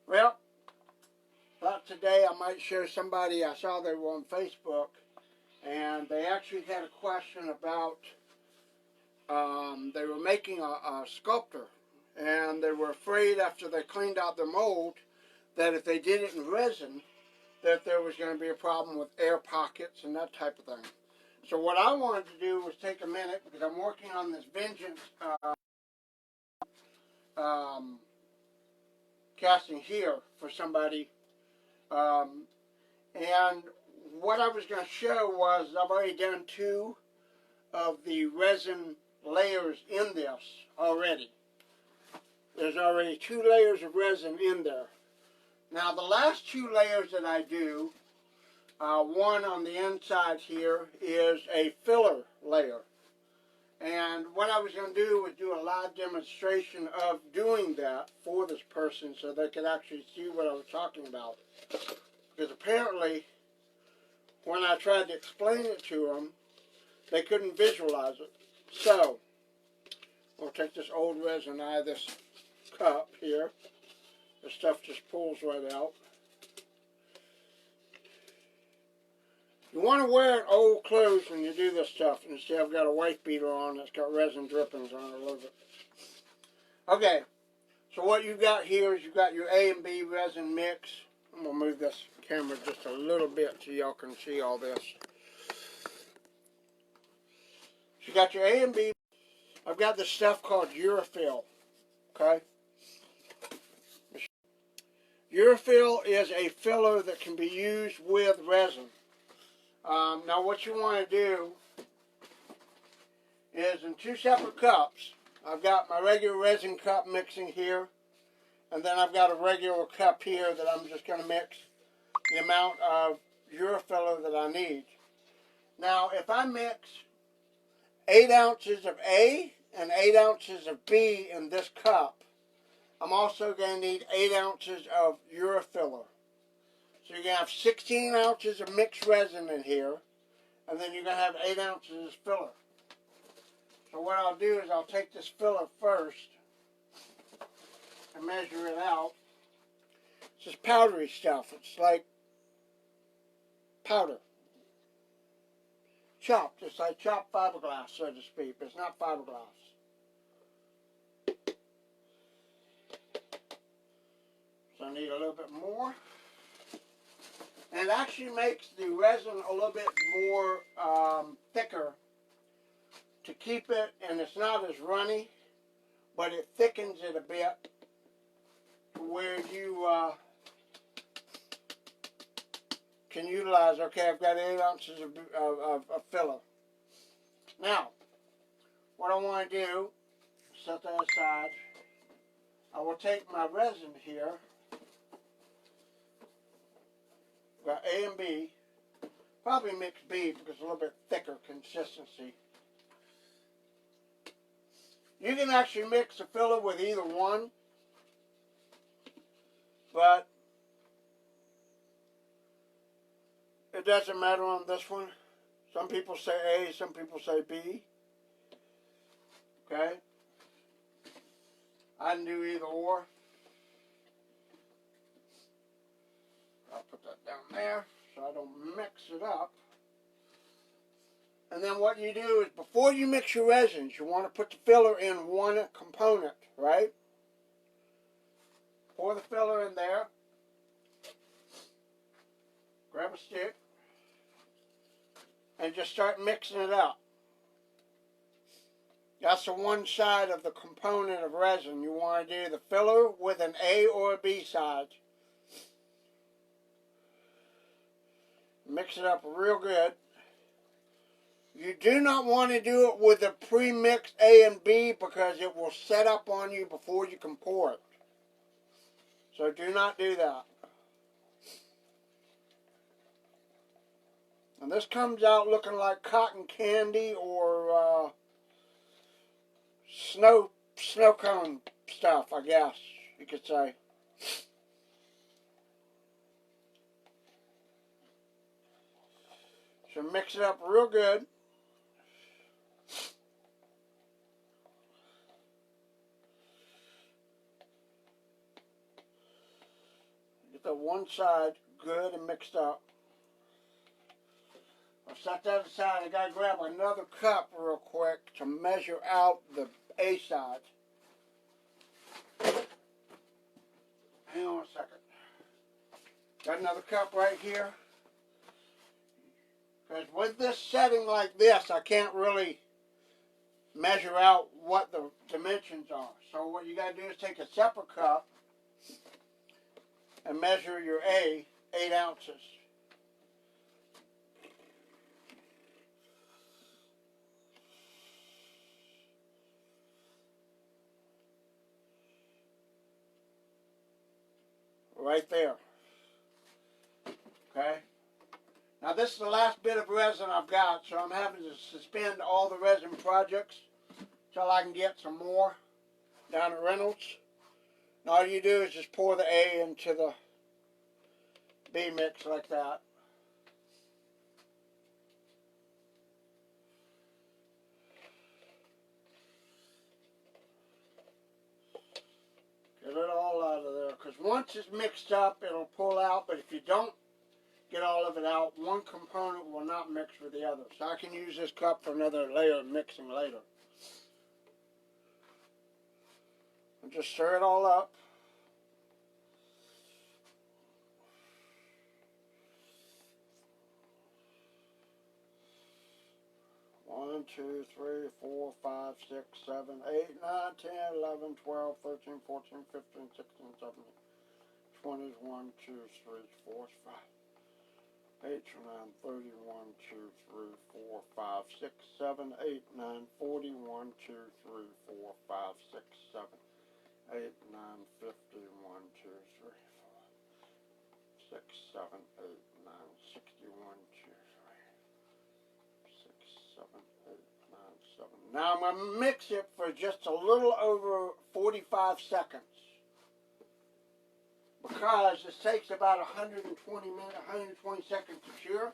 Well, thought today I might show somebody. I saw they were on Facebook, and they actually had a question about, they were making a sculptor, and they were afraid after they cleaned out their mold that if they did it in resin, that there was going to be a problem with air pockets and that type of thing. So what I wanted to do was take a minute, because I'm working on this Vengeance casting here for somebody. And what I was going to show was I've already done 2 of the resin layers in this already. There's already 2 layers of resin in there. Now the last 2 layers that I do, one on the inside here is a filler layer. And what I was going to do was do a live demonstration of doing that for this person so they could actually see what I was talking about. Because apparently, when I tried to explain it to them, they couldn't visualize it. So, we'll take this old resin out of this cup here. The stuff just pulls right out. You want to wear old clothes when you do this stuff. And you see I've got a wife beater on that's got resin drippings on it a little bit. Okay, so what you've got here is you've got your A and B resin mix. I'm going to move this camera just a little bit so y'all can see all this. So you got your A and B. I've got this stuff called Urafil. Okay? Urafil is a filler that can be used with resin. Now what you want to do is in 2 separate cups, I've got my regular resin cup mixing here, and then I've got a regular cup here that I'm just going to mix the amount of Urafil that I need. Now if I mix 8 ounces of A and 8 ounces of B in this cup, I'm also going to need 8 ounces of Urafil. So you're going to have 16 ounces of mixed resin in here, and then you're going to have 8 ounces of filler. So what I'll do is I'll take this filler first and measure it out. It's just powdery stuff. It's like powder. Chopped. It's like chopped fiberglass, so to speak, but it's not fiberglass. So I need a little bit more. And it actually makes the resin a little bit more thicker to keep it, and it's not as runny, but it thickens it a bit to where you can utilize. Okay, I've got 8 ounces of filler. Now, what I want to do, set that aside. I will take my resin here. Got A and B, probably mix B because it's a little bit thicker consistency. You can actually mix the filler with either one, but it doesn't matter on this one. Some people say A, some people say B. Okay? I can do either or. I'll put that down there so I don't mix it up. And then what you do is before you mix your resins, you want to put the filler in one component, right? Pour the filler in there. Grab a stick. And just start mixing it up. That's the one side of the component of resin. You want to do the filler with an A or a B side. Mix it up real good. You do not want to do it with a pre-mixed A and B because it will set up on you before you can pour it. So do not do that. And this comes out looking like cotton candy or snow cone stuff, I guess you could say. So mix it up real good. the one side good and mixed up. I'll set that aside. I gotta grab another cup real quick to measure out the A side. Hang on a second. Got another cup right here. Because with this setting like this, I can't really measure out what the dimensions are. So what you got to do is take a separate cup and measure your A, 8 ounces. Right there. Okay? Now this is the last bit of resin I've got, so I'm having to suspend all the resin projects till I can get some more down at Reynolds. And all you do is just pour the A into the B mix like that. Get it all out of there, because once it's mixed up, it'll pull out, but if you don't get all of it out, one component will not mix with the other. So I can use this cup for another layer of mixing later. And just stir it all up. One, 2, 3, 4, 5, 6, 7, 8, 9, 10, 11, 12, 13, 14, 15, 16, 17, 20, 1, 2, 3, 4, 5. 8, 9, 30, 1, 2, 3, 4, 5, 6, 7, 8, 9, 40, 1, 2, 3, 4, 5, 6, 7, 8, 9, 50, 1, 2, 3, 4, 6, 7, 8, 9, 60, 1, 2, 3, 6, 7, 8, 9, 7. Now I'm going to mix it for just a little over 45 seconds. Because it takes about 120 seconds to cure.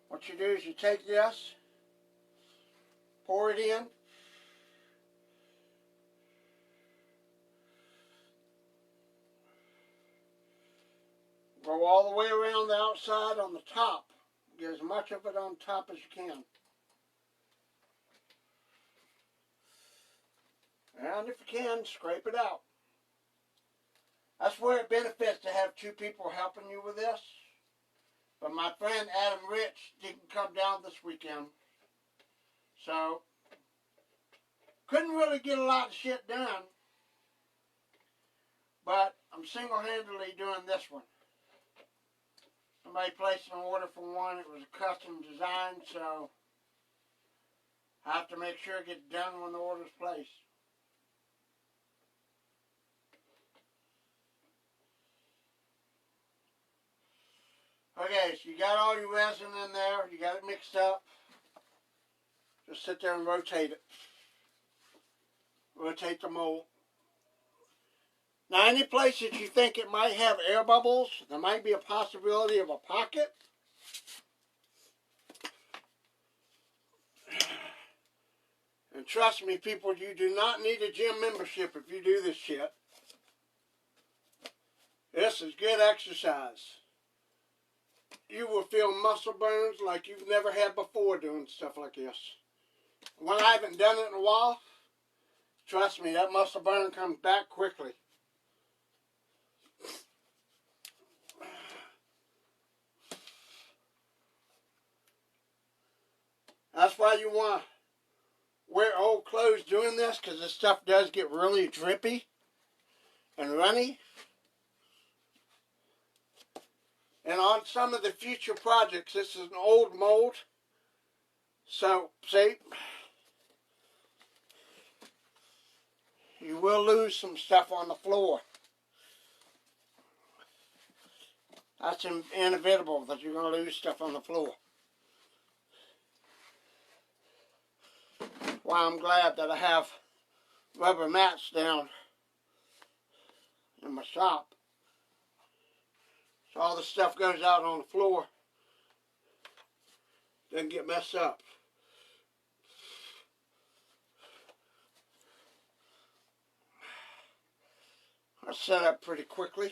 What you do is you take this, pour it in, go all the way around the outside on the top. Get as much of it on top as you can. And if you can, scrape it out. That's where it benefits to have two people helping you with this. But my friend Adam Rich didn't come down this weekend. So, couldn't really get a lot of shit done. But I'm single-handedly doing this one. Somebody placed an order for one. It was a custom design, so I have to make sure it gets done when the order's placed. Okay, so you got all your resin in there, you got it mixed up. Just sit there and rotate it. Rotate the mold. Now any places you think it might have air bubbles, there might be a possibility of a pocket. And trust me people, you do not need a gym membership if you do this shit. This is good exercise. You will feel muscle burns like you've never had before doing stuff like this. When I haven't done it in a while, trust me, that muscle burn comes back quickly. That's why you want to wear old clothes doing this, because this stuff does get really drippy and runny. And on some of the future projects, this is an old mold. So, see, you will lose some stuff on the floor. That's inevitable that you're going to lose stuff on the floor. Why I'm glad that I have rubber mats down in my shop. So all the stuff goes out on the floor. Doesn't get messed up. set up pretty quickly.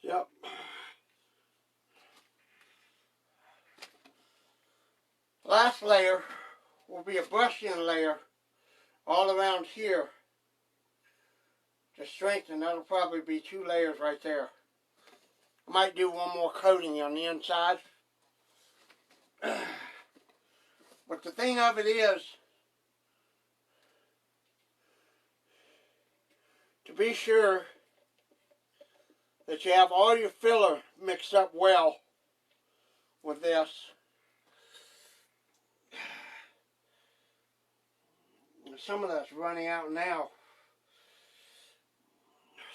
Yep. Last layer will be a brush-in layer all around here to strengthen. That'll probably be 2 layers right there. I might do one more coating on the inside. But the thing of it is, to be sure that you have all your filler mixed up well with this. Some of that's running out now.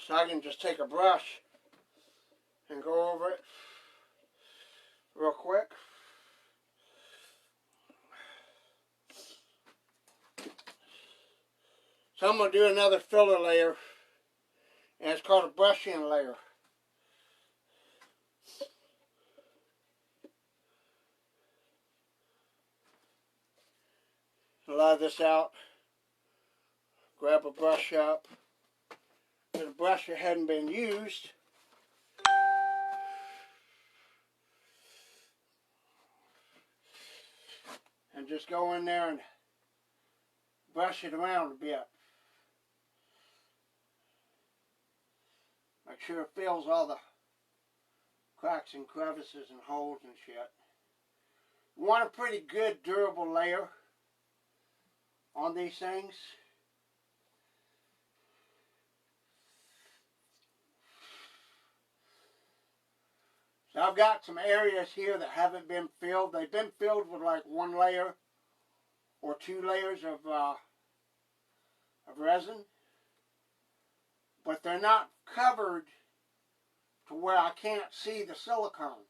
So I can just take a brush and go over it real quick. So I'm going to do another filler layer, and it's called a brush-in layer. Lay this out, grab a brush up, get a brush that hadn't been used, and just go in there and brush it around a bit. Make sure it fills all the cracks and crevices and holes and shit. You want a pretty good durable layer on these things. So I've got some areas here that haven't been filled. They've been filled with like 1 layer or 2 layers of resin, but they're not covered to where I can't see the silicone.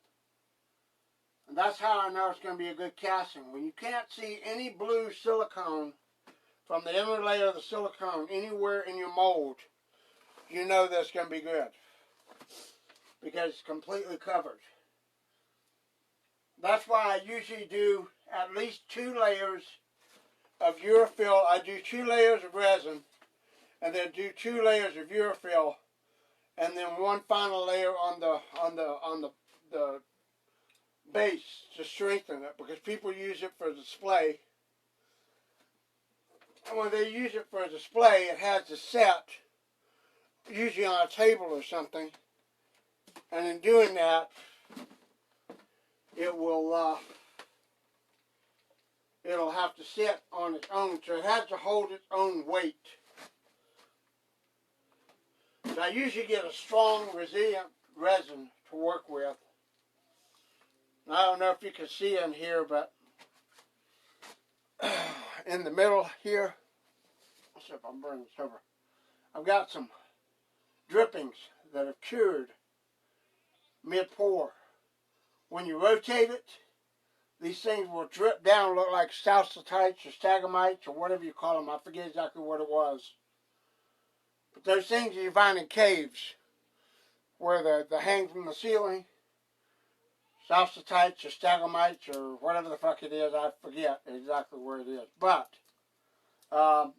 And that's how I know it's going to be a good casting. When you can't see any blue silicone from the inner layer of the silicone anywhere in your mold, you know that's going to be good, because it's completely covered. That's why I usually do at least 2 layers of Urafil. I do 2 layers of resin, and then do 2 layers of Urafil, and then 1 final layer on the base to strengthen it, because people use it for display. And when they use it for a display, it has to set, usually on a table or something. And in doing that, it will it'll have to sit on its own, so it has to hold its own weight. So I usually get a strong, resilient resin to work with. And I don't know if you can see in here, but in the middle here, let's see if I can bring this over. I've got some drippings that have cured mid-pour. When you rotate it, these things will drip down, look like stalactites or stalagmites or whatever you call them. I forget exactly what it was. But those things you find in caves where they hang from the ceiling, stalactites or stalagmites or whatever the fuck it is, I forget exactly where it is. But I've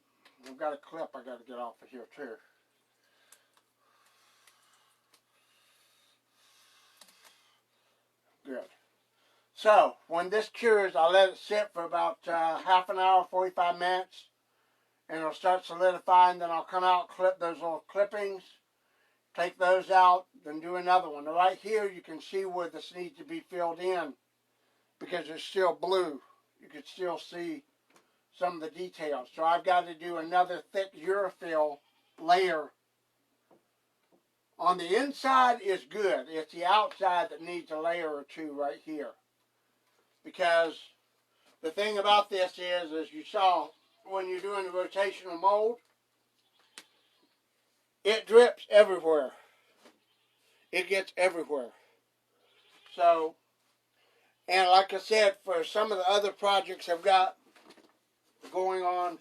got a clip I got to get off of here too. Good. So when this cures, I let it sit for about half an hour, 45 minutes, and it'll start solidifying. Then I'll come out, clip those little clippings, take those out, then do another one. Now right here you can see where this needs to be filled in, because it's still blue. You can still see some of the details. So I've got to do another thick Urafil layer. On the inside is good. It's the outside that needs a layer or 2 right here. Because the thing about this is, as you saw, when you're doing the rotational mold, it drips everywhere. It gets everywhere. So, and like I said, for some of the other projects I've got going on,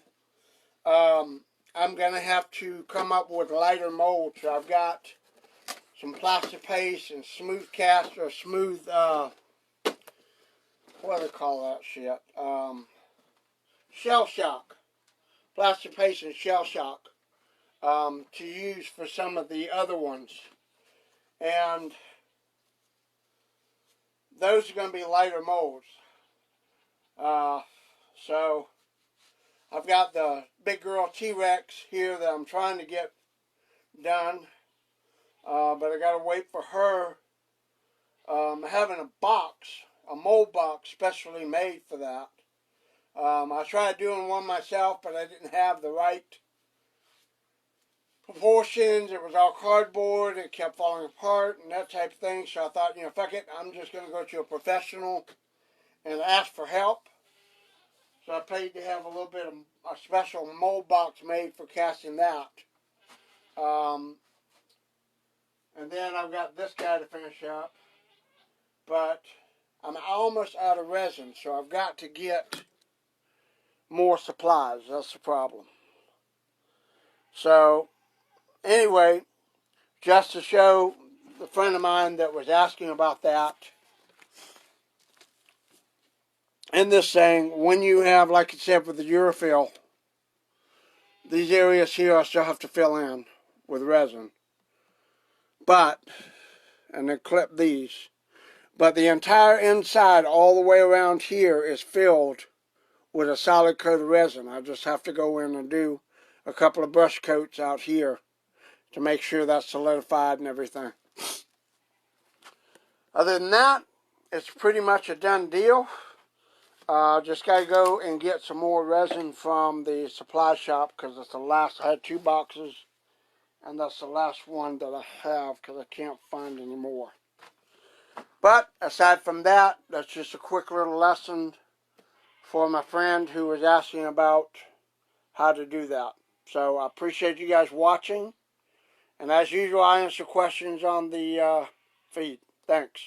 I'm going to have to come up with lighter molds. So I've got some plastic paste and smooth cast, or smooth, what do they call that shit? Shell shock. Plastic paste and shell shock. to use for some of the other ones. And those are going to be lighter molds. So I've got the big girl T-Rex here that I'm trying to get done. But I got to wait for her. Having a box, a mold box specially made for that. I tried doing one myself, but I didn't have the right proportions. It was all cardboard. It kept falling apart and that type of thing. So I thought, fuck it. I'm just going to go to a professional and ask for help. So I paid to have a little bit of a special mold box made for casting that. And then I've got this guy to finish up. But I'm almost out of resin, so I've got to get more supplies. That's the problem. So, anyway, just to show the friend of mine that was asking about that, in this thing, when you have, like I said, with the Urafil, these areas here I still have to fill in with resin. But, and then clip these. But the entire inside, all the way around here, is filled with a solid coat of resin. I just have to go in and do a couple of brush coats out here to make sure that's solidified and everything. Other than that, it's pretty much a done deal. Just got to go and get some more resin from the supply shop because it's the last. I had 2 boxes, and that's the last one that I have because I can't find any more. But aside from that, that's just a quick little lesson for my friend who was asking about how to do that. So I appreciate you guys watching. And as usual, I answer questions on the feed. Thanks.